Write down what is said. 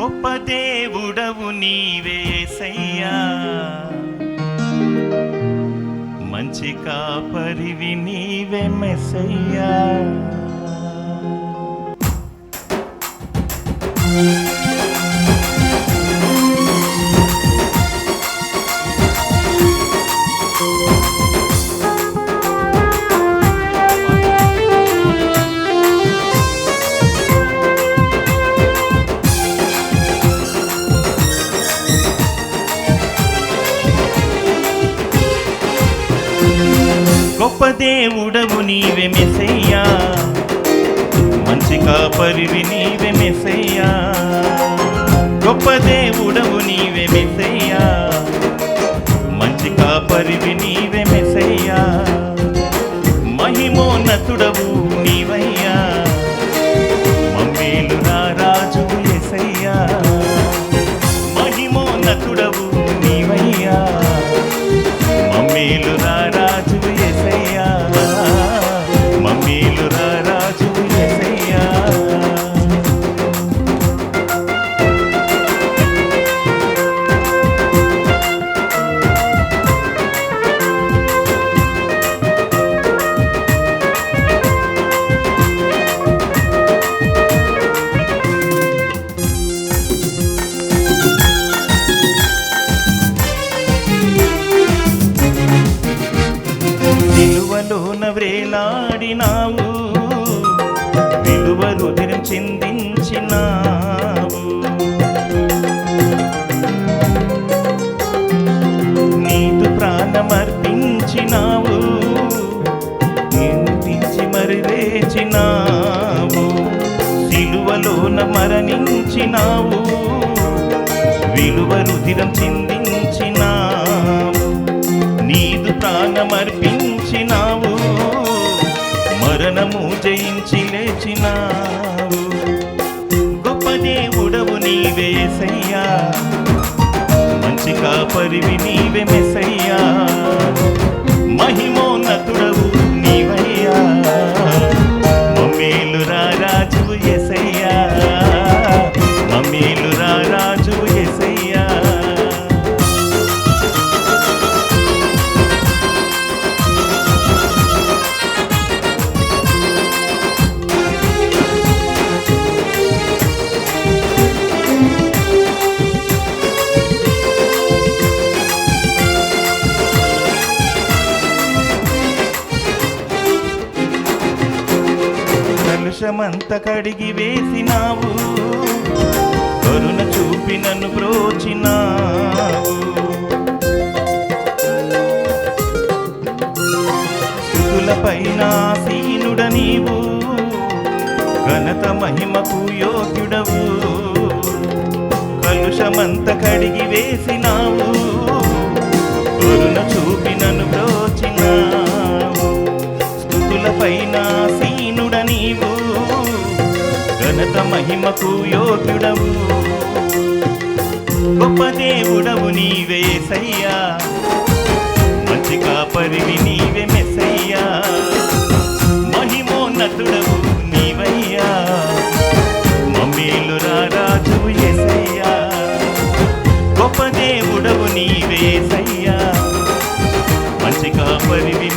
గొప్ప దేవుడవు నీవే యేసయ్యా, మంచి కాపరివి నీవే మెస్సయ్యా. గొప్ప దేవుడవు నీవే మెస్సయ్యా, మంచి కాపరివి నీవే మెస్సయ్యా. గొప్ప దేవుడవు నీవే మెస్సయ్యా, మంచి కాపరివి నీవే మెస్సయ్యా. మహిమోన్నతుడవు నీవయ్యా, మమ్మేలు నా రాజు యేసయ్యా. మహిమోన్నతుడవు నీవయ్యా, మమ్మేలు నా రాజు యేసయ్యా, మమ్మేలు నా రాజు యేసయ్యా. సిలువలోన వ్రేలాడినావు, విలువ రుధిరం చిందించినావు. నీదు ప్రాణమర్పించినావు, నిందించి మరి లేచినావు. సిలువలోన మరణించినావు, విలువ రుధిరం చిందించినావు. నీదు ప్రాణమర్పించినావు, మరణము జయించి లేచినావు. గొప్ప దేవుడవు నీవే యేసయ్యా, మంచి కాపరివి నీవే మెస్సయ్యా. మహిమోన్నతుడవు నీవయ్యా, మమ్మేలు రా రాజు యేసయ్యా, మమ్మేలు రా రాజు యేసయ్యా. కలుషమంత కడిగి వేసినావు, కరుణ చూపి నన్ను బ్రోచినావు. స్తుతులపైన ఆసీనుడ నీవు, ఘనత మహిమకు యోగ్యుడవు. కలుషమంత కడిగి వేసినావు, కరుణ చూపి నన్ను బ్రోచినావు. స్తుతులపైన ఆసీనుడ నీవు, ఘనత మహిమకు యోగ్యుడవు. గొప్ప దేవుడవు నీవే యేసయ్యా, మంచి కాపరివి నీవే మెస్సయ్యా. మహిమోన్నతుడవు నీవయ్యా, మమ్మేలు రా రాజు యేసయ్యా. గొప్ప దేవుడవు నీవే యేసయ్యా, మంచి కాపరివి